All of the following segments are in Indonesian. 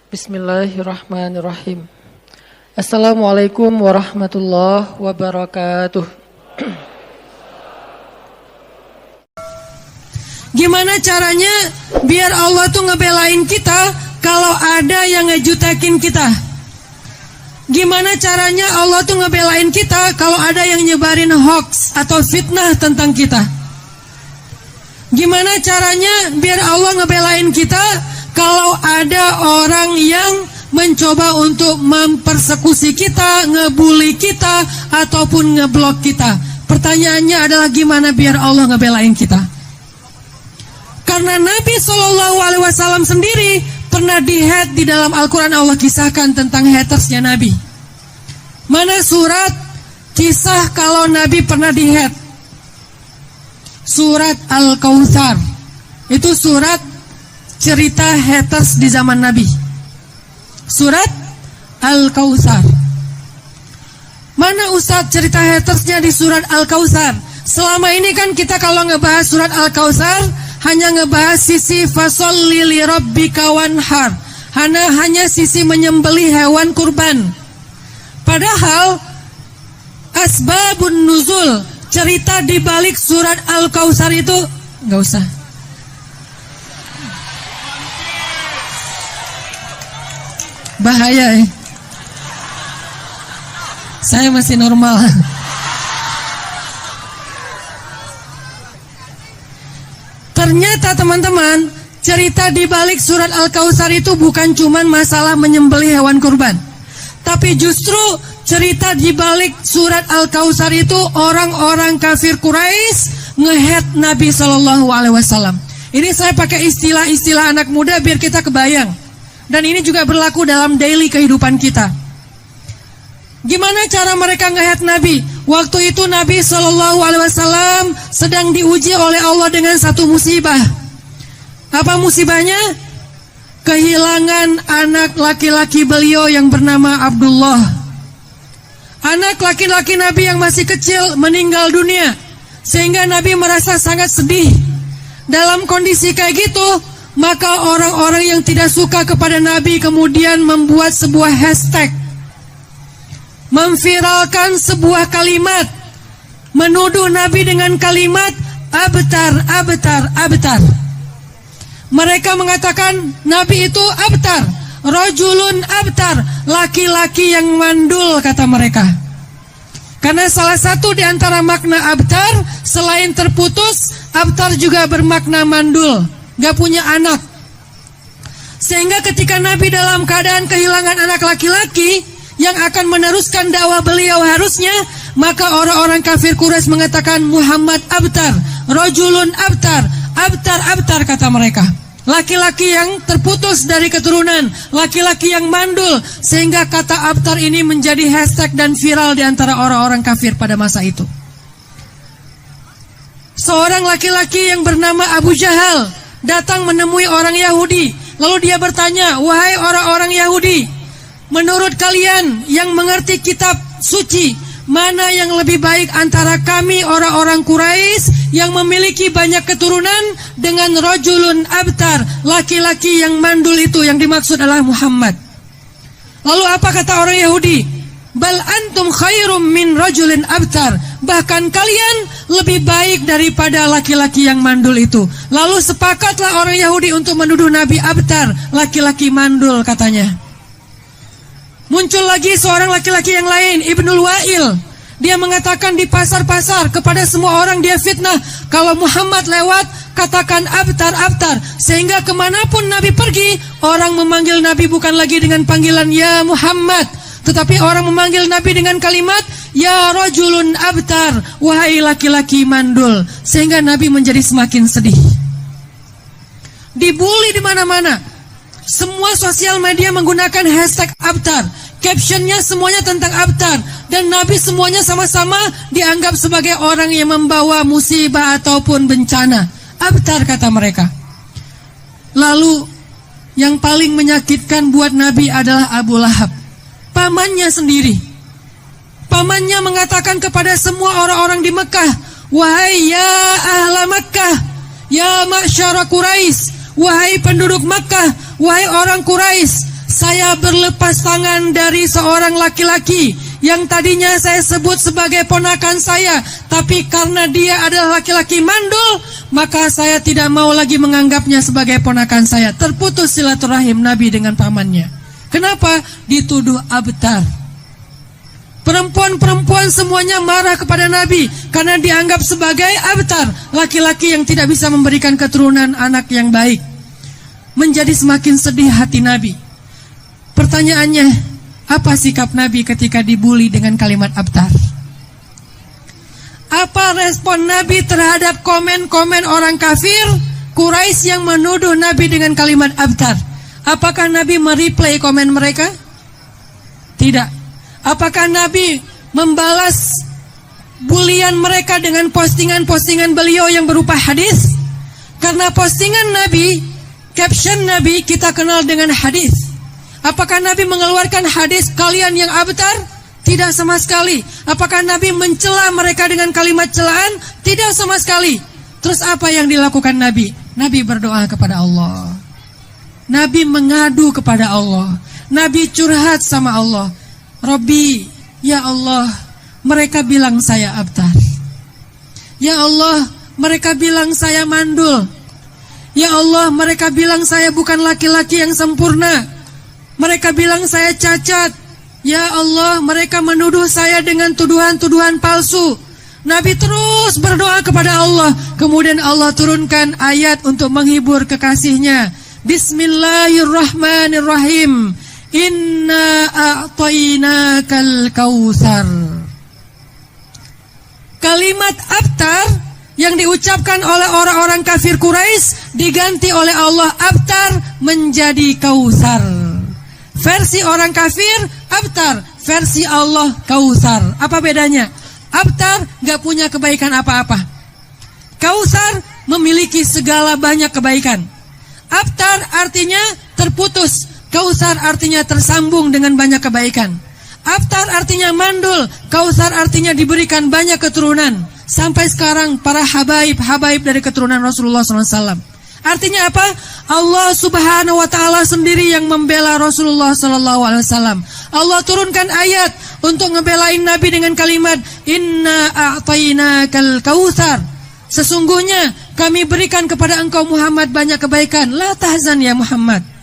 Bismillahirrahmanirrahim. Assalamualaikum warahmatullahi wabarakatuh. Gimana caranya biar Allah tuh ngebelain kita kalau ada yang ngejutekin kita? Gimana caranya Allah tuh ngebelain kita kalau ada yang nyebarin hoax atau fitnah tentang kita? Gimana caranya biar Allah ngebelain kita kalau ada orang yang mencoba untuk mempersekusi kita, ngebully kita, ataupun ngeblok kita? Pertanyaannya adalah gimana biar Allah ngebelain kita? Karena Nabi SAW sendiri pernah di-hate di dalam Al-Quran. Allah kisahkan tentang hatersnya Nabi. Mana surat kisah kalau Nabi pernah di-hate? Surat Al-Kautsar. Itu surat cerita haters di zaman Nabi. Surat Al-Kautsar. Mana Ustadz cerita hatersnya di surat Al-Kautsar? Selama ini kan kita kalau ngebahas surat Al-Kautsar hanya ngebahas sisi fasholli li rabbika wanhar, hanya sisi menyembelih hewan kurban. Padahal asbabun nuzul, cerita di balik surat Al-Kautsar itu nggak usah. Bahaya Saya masih normal. Ternyata teman-teman, cerita di balik surat Al-Kautsar itu bukan cuma masalah menyembelih hewan kurban. Tapi justru cerita di balik surat Al-Kautsar itu orang-orang kafir Quraisy nge-hate Nabi SAW. Ini saya pakai istilah-istilah anak muda biar kita kebayang. Dan ini juga berlaku dalam daily kehidupan kita. Gimana cara mereka nge-hate Nabi? Waktu itu Nabi SAW sedang diuji oleh Allah dengan satu musibah. Apa musibahnya? Kehilangan anak laki-laki beliau yang bernama Abdullah. Anak laki-laki Nabi yang masih kecil meninggal dunia. Sehingga Nabi merasa sangat sedih. Dalam kondisi kayak gitu, maka orang-orang yang tidak suka kepada Nabi kemudian membuat sebuah hashtag, memviralkan sebuah kalimat, menuduh Nabi dengan kalimat abtar, abtar, abtar. Mereka mengatakan Nabi itu abtar, rajulun abtar, laki-laki yang mandul, kata mereka. Karena salah satu di antara makna abtar, selain terputus, abtar juga bermakna mandul, gak punya anak. Sehingga ketika Nabi dalam keadaan kehilangan anak laki-laki yang akan meneruskan dakwah beliau harusnya, maka orang-orang kafir Quraisy mengatakan Muhammad abtar, rajulun abtar, abtar, abtar, kata mereka. Laki-laki yang terputus dari keturunan, laki-laki yang mandul. Sehingga kata abtar ini menjadi hashtag dan viral di antara orang-orang kafir pada masa itu. Seorang laki-laki yang bernama Abu Jahal datang menemui orang Yahudi. Lalu dia bertanya, wahai orang-orang Yahudi, menurut kalian yang mengerti kitab suci, mana yang lebih baik antara kami orang-orang Quraisy yang memiliki banyak keturunan dengan rajulun abtar, laki-laki yang mandul itu yang dimaksud adalah Muhammad. Lalu apa kata orang Yahudi? Bal antum khairum min rajulin abtar. Bahkan kalian lebih baik daripada laki-laki yang mandul itu. Lalu sepakatlah orang Yahudi untuk menuduh Nabi abtar, laki-laki mandul katanya. Muncul lagi seorang laki-laki yang lain, Ibnul Wa'il. Dia mengatakan di pasar-pasar kepada semua orang dia fitnah. Kalau Muhammad lewat, katakan abtar, abtar. Sehingga kemanapun Nabi pergi, orang memanggil Nabi bukan lagi dengan panggilan ya Muhammad, tetapi orang memanggil Nabi dengan kalimat ya rajulun abtar, wahai laki-laki mandul. Sehingga Nabi menjadi semakin sedih. Dibully di mana-mana. Semua sosial media menggunakan hashtag abtar. Captionnya semuanya tentang abtar. Dan Nabi semuanya sama-sama dianggap sebagai orang yang membawa musibah ataupun bencana. Abtar, kata mereka. Lalu yang paling menyakitkan buat Nabi adalah Abu Lahab, pamannya sendiri. Pamannya mengatakan kepada semua orang-orang di Mekah, wahai ya ahla Makkah, ya ma'syara Quraisy, wahai penduduk Makkah, wahai orang Quraisy, saya berlepas tangan dari seorang laki-laki yang tadinya saya sebut sebagai ponakan saya, tapi karena dia adalah laki-laki mandul, maka saya tidak mau lagi menganggapnya sebagai ponakan saya. Terputus silaturahim Nabi dengan pamannya. Kenapa? Dituduh abtar. Perempuan-perempuan semuanya marah kepada Nabi karena dianggap sebagai abtar, laki-laki yang tidak bisa memberikan keturunan anak yang baik. Menjadi semakin sedih hati Nabi. Pertanyaannya, apa sikap Nabi ketika dibuli dengan kalimat abtar? Apa respon Nabi terhadap komen-komen orang kafir Quraisy yang menuduh Nabi dengan kalimat abtar? Apakah Nabi mereplay komen mereka? Tidak. Apakah Nabi membalas bulian mereka dengan postingan-postingan beliau yang berupa hadis? Karena postingan Nabi, caption Nabi kita kenal dengan hadis. Apakah Nabi mengeluarkan hadis kalian yang abtar? Tidak sama sekali. Apakah Nabi mencela mereka dengan kalimat celaan? Tidak sama sekali. Terus apa yang dilakukan Nabi? Nabi berdoa kepada Allah. Nabi mengadu kepada Allah. Nabi curhat sama Allah. Rabbi, ya Allah, mereka bilang saya abtar. Ya Allah, mereka bilang saya mandul. Ya Allah, mereka bilang saya bukan laki-laki yang sempurna. Mereka bilang saya cacat. Ya Allah, mereka menuduh saya dengan tuduhan-tuduhan palsu. Nabi terus berdoa kepada Allah. Kemudian Allah turunkan ayat untuk menghibur kekasihnya. Bismillahirrahmanirrahim. Inna a'tainakal kautsar. Kalimat abtar yang diucapkan oleh orang-orang kafir Quraisy diganti oleh Allah abtar menjadi kautsar. Versi orang kafir abtar, versi Allah kautsar. Apa bedanya? Abtar gak punya kebaikan apa-apa. Kautsar memiliki segala banyak kebaikan. Abtar artinya terputus. Kautsar artinya tersambung dengan banyak kebaikan. Abtar artinya mandul. Kautsar artinya diberikan banyak keturunan. Sampai sekarang para habaib dari keturunan Rasulullah SAW. Artinya apa? Allah Subhanahu wa Ta'ala sendiri yang membela Rasulullah SAW. Allah turunkan ayat untuk ngebelain Nabi dengan kalimat Inna a'tainakal kautsar. Sesungguhnya kami berikan kepada engkau Muhammad banyak kebaikan. La tahzan ya Muhammad.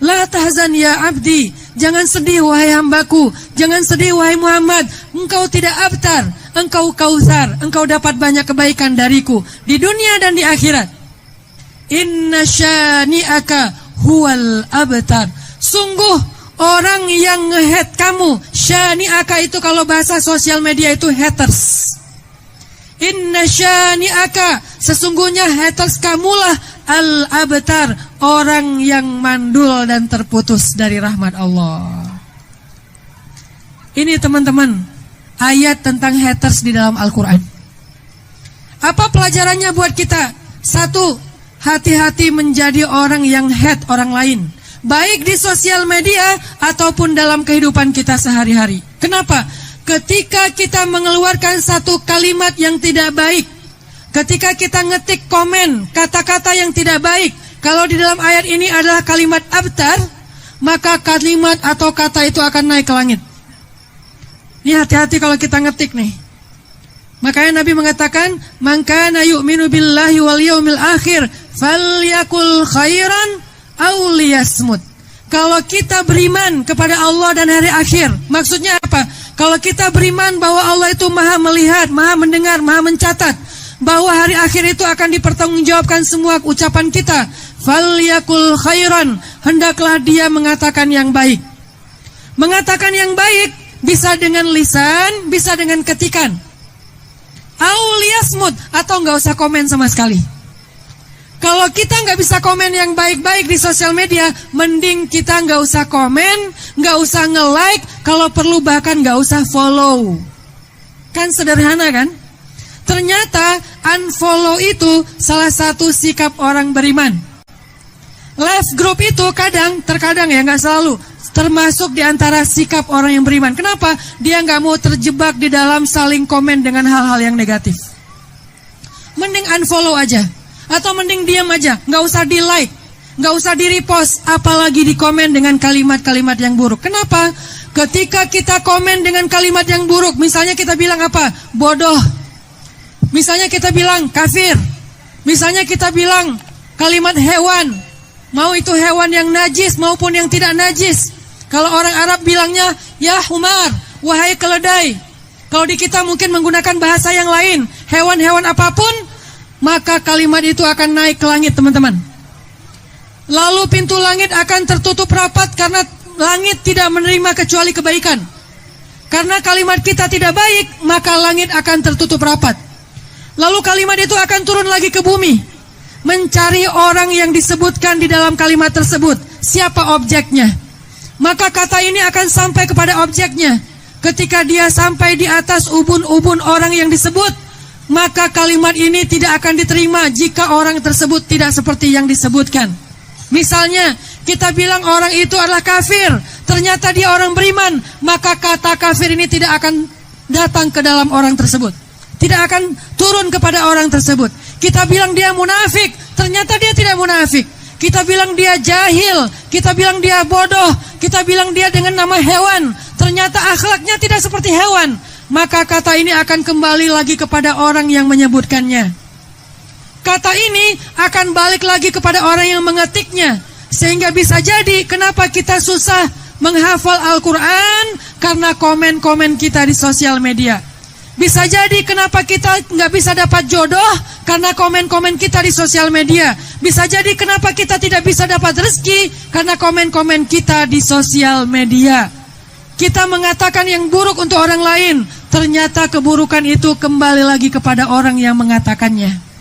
La tahzan ya abdi. Jangan sedih wahai hambaku. Jangan sedih wahai Muhammad. Engkau tidak abtar. Engkau kautsar. Engkau dapat banyak kebaikan dariku di dunia dan di akhirat. Inna syani'aka huwal abtar. Sungguh orang yang nge-hate kamu. Syani'aka itu kalau bahasa sosial media itu haters. Inna syani'aka. Sesungguhnya haters kamulah al-abtar, orang yang mandul dan terputus dari rahmat Allah. Ini teman-teman, ayat tentang haters di dalam Al-Quran. Apa pelajarannya buat kita? Satu, hati-hati menjadi orang yang hate orang lain, baik di sosial media ataupun dalam kehidupan kita sehari-hari. Kenapa? Ketika kita mengeluarkan satu kalimat yang tidak baik, ketika kita ngetik komen kata-kata yang tidak baik, kalau di dalam ayat ini adalah kalimat abtar, maka kalimat atau kata itu akan naik ke langit. Ini hati-hati kalau kita ngetik nih. Makanya Nabi mengatakan, "Man kana yu'minu billahi wal yaumil akhir falyakul khairan aw liyasmut." Kalau kita beriman kepada Allah dan hari akhir, maksudnya apa? Kalau kita beriman bahwa Allah itu maha melihat, maha mendengar, maha mencatat, bahwa hari akhir itu akan dipertanggungjawabkan semua ucapan kita, falyakul khairan, hendaklah dia mengatakan yang baik. Mengatakan yang baik bisa dengan lisan, bisa dengan ketikan. Auliyasmut, atau nggak usah komen sama sekali. Kalau kita nggak bisa komen yang baik-baik di sosial media, mending kita nggak usah komen, nggak usah nge-like, kalau perlu bahkan nggak usah follow. Kan sederhana kan? Ternyata unfollow itu salah satu sikap orang beriman. Left group itu terkadang ya, nggak selalu, termasuk di antara sikap orang yang beriman. Kenapa? Dia nggak mau terjebak di dalam saling komen dengan hal-hal yang negatif. Mending unfollow aja, atau mending diam aja, nggak usah di like. nggak usah di-repost, apalagi di komen dengan kalimat-kalimat yang buruk. Kenapa? Ketika kita komen dengan kalimat yang buruk, misalnya kita bilang apa? Bodoh. Misalnya kita bilang kafir. Misalnya kita bilang kalimat hewan. Mau itu hewan yang najis maupun yang tidak najis. Kalau orang Arab bilangnya, ya humar, wahai keledai. Kalau di kita mungkin menggunakan bahasa yang lain, hewan-hewan apapun, maka kalimat itu akan naik ke langit, teman-teman. Lalu pintu langit akan tertutup rapat karena langit tidak menerima kecuali kebaikan. Karena kalimat kita tidak baik, maka langit akan tertutup rapat. Lalu kalimat itu akan turun lagi ke bumi, mencari orang yang disebutkan di dalam kalimat tersebut. Siapa objeknya? Maka kata ini akan sampai kepada objeknya. Ketika dia sampai di atas ubun-ubun orang yang disebut, maka kalimat ini tidak akan diterima jika orang tersebut tidak seperti yang disebutkan. Misalnya, kita bilang orang itu adalah kafir, ternyata dia orang beriman, maka kata kafir ini tidak akan datang ke dalam orang tersebut. Tidak akan turun kepada orang tersebut. Kita bilang dia munafik, ternyata dia tidak munafik. Kita bilang dia jahil, kita bilang dia bodoh, kita bilang dia dengan nama hewan, ternyata akhlaknya tidak seperti hewan. Maka kata ini akan kembali lagi kepada orang yang menyebutkannya. Kata ini akan balik lagi kepada orang yang mengetiknya. Sehingga bisa jadi kenapa kita susah menghafal Al-Quran, karena komen-komen kita di sosial media. Bisa jadi kenapa kita nggak bisa dapat jodoh, karena komen-komen kita di sosial media. Bisa jadi kenapa kita tidak bisa dapat rezeki, karena komen-komen kita di sosial media. Kita mengatakan yang buruk untuk orang lain, ternyata keburukan itu kembali lagi kepada orang yang mengatakannya.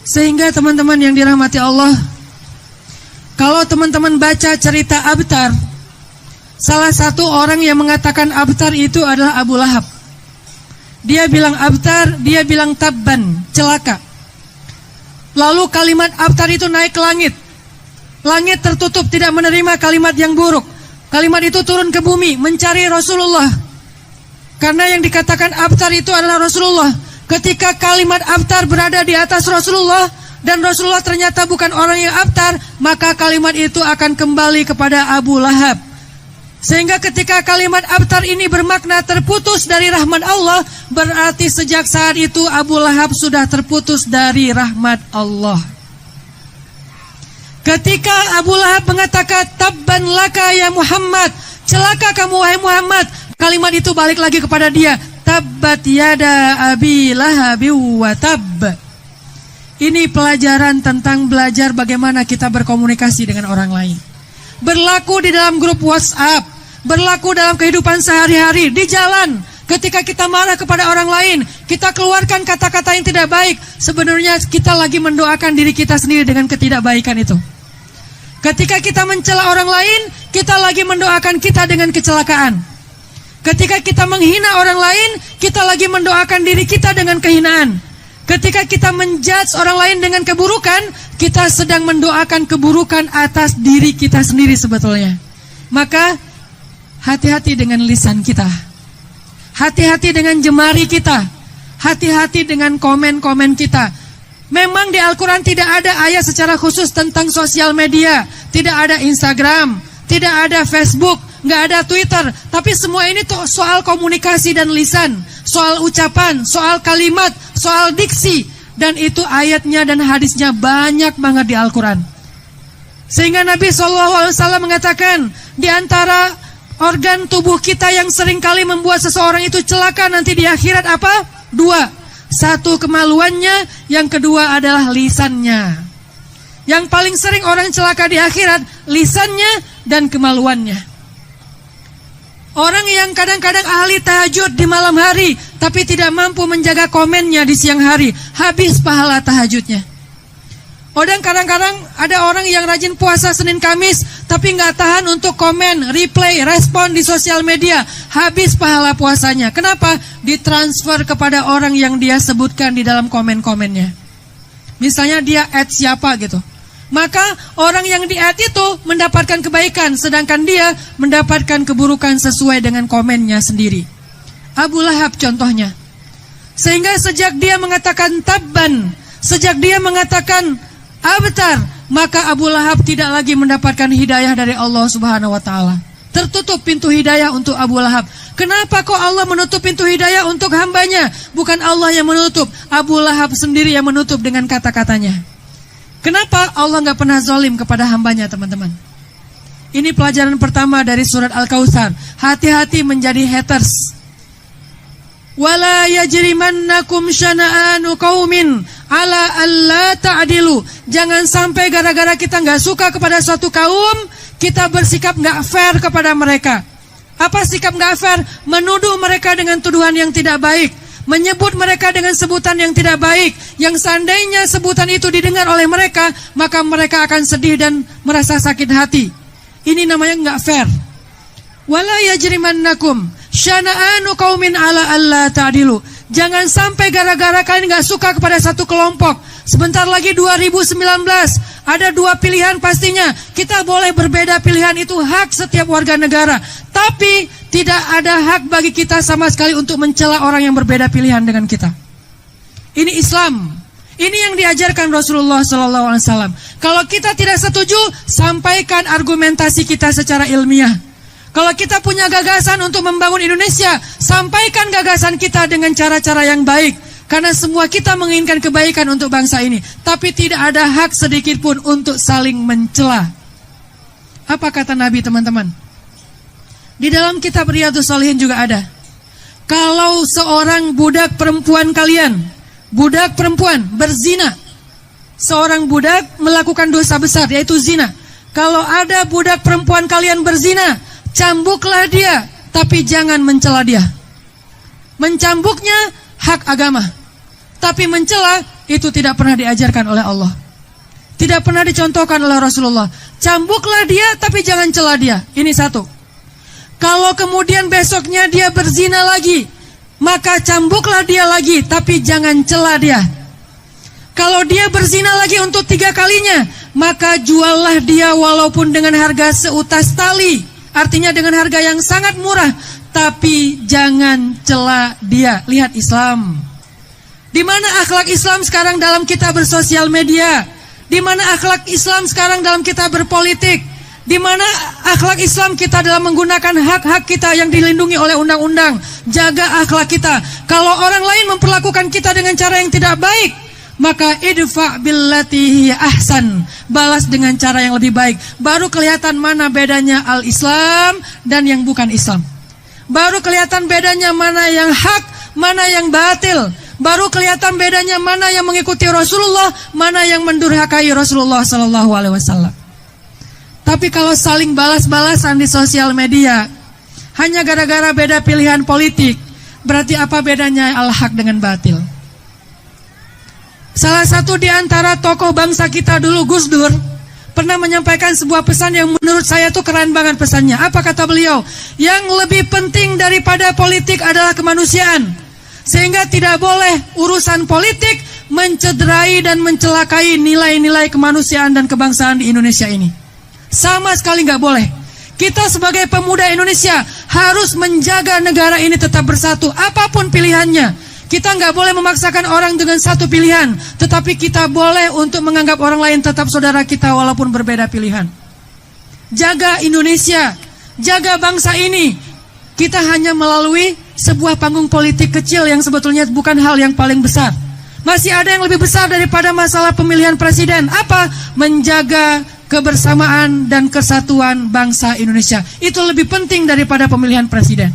Sehingga teman-teman yang dirahmati Allah, kalau teman-teman baca cerita Abtar, salah satu orang yang mengatakan Abtar itu adalah Abu Lahab. Dia bilang Abtar, dia bilang tabban, celaka. Lalu kalimat Abtar itu naik ke langit. Langit tertutup, tidak menerima kalimat yang buruk. Kalimat itu turun ke bumi, mencari Rasulullah. Karena yang dikatakan Abtar itu adalah Rasulullah. Ketika kalimat Abtar berada di atas Rasulullah, dan Rasulullah ternyata bukan orang yang Abtar, maka kalimat itu akan kembali kepada Abu Lahab. Sehingga ketika kalimat Abtar ini bermakna terputus dari rahmat Allah, berarti sejak saat itu Abu Lahab sudah terputus dari rahmat Allah. Ketika Abu Lahab mengatakan tabban laka ya Muhammad, celaka kamu wahai Muhammad, kalimat itu balik lagi kepada dia, tabbat yada abi lahabi wa tabb. Ini pelajaran tentang belajar bagaimana kita berkomunikasi dengan orang lain. Berlaku di dalam grup WhatsApp, berlaku dalam kehidupan sehari-hari, di jalan. Ketika kita marah kepada orang lain, kita keluarkan kata-kata yang tidak baik, sebenarnya kita lagi mendoakan diri kita sendiri dengan ketidakbaikan itu. Ketika kita mencela orang lain, kita lagi mendoakan kita dengan kecelakaan. Ketika kita menghina orang lain, kita lagi mendoakan diri kita dengan kehinaan. Ketika kita menjudge orang lain dengan keburukan, kita sedang mendoakan keburukan atas diri kita sendiri sebetulnya. Maka hati-hati dengan lisan kita, hati-hati dengan jemari kita, hati-hati dengan komen-komen kita. Memang di Al-Quran tidak ada ayat secara khusus tentang sosial media. Tidak ada Instagram, tidak ada Facebook, nggak ada Twitter. Tapi semua ini tuh soal komunikasi dan lisan, soal ucapan, soal kalimat, soal diksi. Dan itu ayatnya dan hadisnya banyak banget di Al-Quran. Sehingga Nabi SAW mengatakan, di antara organ tubuh kita yang seringkali membuat seseorang itu celaka nanti di akhirat apa? Dua. Satu kemaluannya, yang kedua adalah lisannya. Yang paling sering orang celaka di akhirat, lisannya dan kemaluannya. Orang yang kadang-kadang ahli tahajud di malam hari, tapi tidak mampu menjaga komennya di siang hari, habis pahala tahajudnya. Orang kadang-kadang ada orang yang rajin puasa Senin Kamis, tapi nggak tahan untuk komen, replay, respon di sosial media, habis pahala puasanya. Kenapa? Ditransfer kepada orang yang dia sebutkan di dalam komen-komennya. Misalnya dia add siapa gitu. Maka orang yang di add itu mendapatkan kebaikan, sedangkan dia mendapatkan keburukan sesuai dengan komennya sendiri. Abu Lahab contohnya. Sehingga sejak dia mengatakan tabban, Sejak dia mengatakan abtar, maka Abu Lahab tidak lagi mendapatkan hidayah dari Allah Subhanahu wa taala. Tertutup pintu hidayah untuk Abu Lahab. Kenapa kok Allah menutup pintu hidayah untuk hambanya? Bukan Allah yang menutup, Abu Lahab sendiri yang menutup dengan kata-katanya. Kenapa Allah nggak pernah zalim kepada hambanya, teman-teman? Ini pelajaran pertama dari surat Al-Kautsar. Hati-hati menjadi haters. Wala yajrimannakum syana'anu qaumin ala alla ta'dilu. Jangan sampai gara-gara kita nggak suka kepada suatu kaum, kita bersikap nggak fair kepada mereka. Apa sikap nggak fair? Menuduh mereka dengan tuduhan yang tidak baik, menyebut mereka dengan sebutan yang tidak baik, yang seandainya sebutan itu didengar oleh mereka, maka mereka akan sedih dan merasa sakit hati. Ini namanya nggak fair. Wala yajrimannakum syana'anu qaumin ala alla ta'dilu. Jangan sampai gara-gara kalian nggak suka kepada satu kelompok. Sebentar lagi 2019, ada dua pilihan pastinya. Kita boleh berbeda pilihan, itu hak setiap warga negara. Tapi tidak ada hak bagi kita sama sekali untuk mencela orang yang berbeda pilihan dengan kita. Ini Islam. Ini yang diajarkan Rasulullah SAW. Kalau kita tidak setuju, sampaikan argumentasi kita secara ilmiah. Kalau kita punya gagasan untuk membangun Indonesia, sampaikan gagasan kita dengan cara-cara yang baik. Karena semua kita menginginkan kebaikan untuk bangsa ini. Tapi tidak ada hak sedikit pun untuk saling mencela. Apa kata Nabi, teman-teman? Di dalam kitab Riyadhus Shalihin juga ada. Kalau seorang budak perempuan kalian, budak perempuan berzina, seorang budak melakukan dosa besar, yaitu zina. Kalau ada budak perempuan kalian berzina, cambuklah dia, tapi jangan mencela dia. Mencambuknya hak agama, tapi mencela itu tidak pernah diajarkan oleh Allah, tidak pernah dicontohkan oleh Rasulullah. Cambuklah dia, tapi jangan cela dia. Ini satu. Kalau kemudian besoknya dia berzina lagi, maka cambuklah dia lagi, tapi jangan cela dia. Kalau dia berzina lagi untuk 3 kalinya, maka juallah dia walaupun dengan harga seutas tali. Artinya dengan harga yang sangat murah, tapi jangan cela dia. Lihat Islam. Di mana akhlak Islam sekarang dalam kita bersosial media? Di mana akhlak Islam sekarang dalam kita berpolitik? Di mana akhlak Islam kita dalam menggunakan hak-hak kita yang dilindungi oleh undang-undang? Jaga akhlak kita. Kalau orang lain memperlakukan kita dengan cara yang tidak baik, maka idfa billati hiya ahsan, balas dengan cara yang lebih baik. Baru kelihatan mana bedanya al-Islam dan yang bukan Islam. Baru kelihatan bedanya mana yang hak, mana yang batil. Baru kelihatan bedanya mana yang mengikuti Rasulullah, mana yang mendurhakai Rasulullah SAW. Tapi kalau saling balas-balasan di sosial media hanya gara-gara beda pilihan politik, berarti apa bedanya al-haq dengan batil? Salah satu di antara tokoh bangsa kita dulu, Gus Dur, pernah menyampaikan sebuah pesan yang menurut saya tuh keren banget pesannya. Apa kata beliau? Yang lebih penting daripada politik adalah kemanusiaan. Sehingga tidak boleh urusan politik mencederai dan mencelakai nilai-nilai kemanusiaan dan kebangsaan di Indonesia ini. Sama sekali nggak boleh. Kita sebagai pemuda Indonesia harus menjaga negara ini tetap bersatu, apapun pilihannya. Kita nggak boleh memaksakan orang dengan satu pilihan, tetapi kita boleh untuk menganggap orang lain tetap saudara kita walaupun berbeda pilihan. Jaga Indonesia, jaga bangsa ini. Kita hanya melalui sebuah panggung politik kecil yang sebetulnya bukan hal yang paling besar. Masih ada yang lebih besar daripada masalah pemilihan presiden. Apa? Menjaga kebersamaan dan kesatuan bangsa Indonesia. Itu lebih penting daripada pemilihan presiden.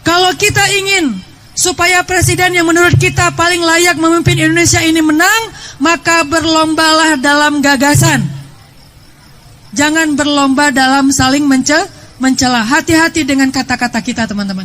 Kalau kita ingin supaya presiden yang menurut kita paling layak memimpin Indonesia ini menang, maka berlombalah dalam gagasan. Jangan berlomba dalam saling mencela. Hati-hati dengan kata-kata kita, teman-teman.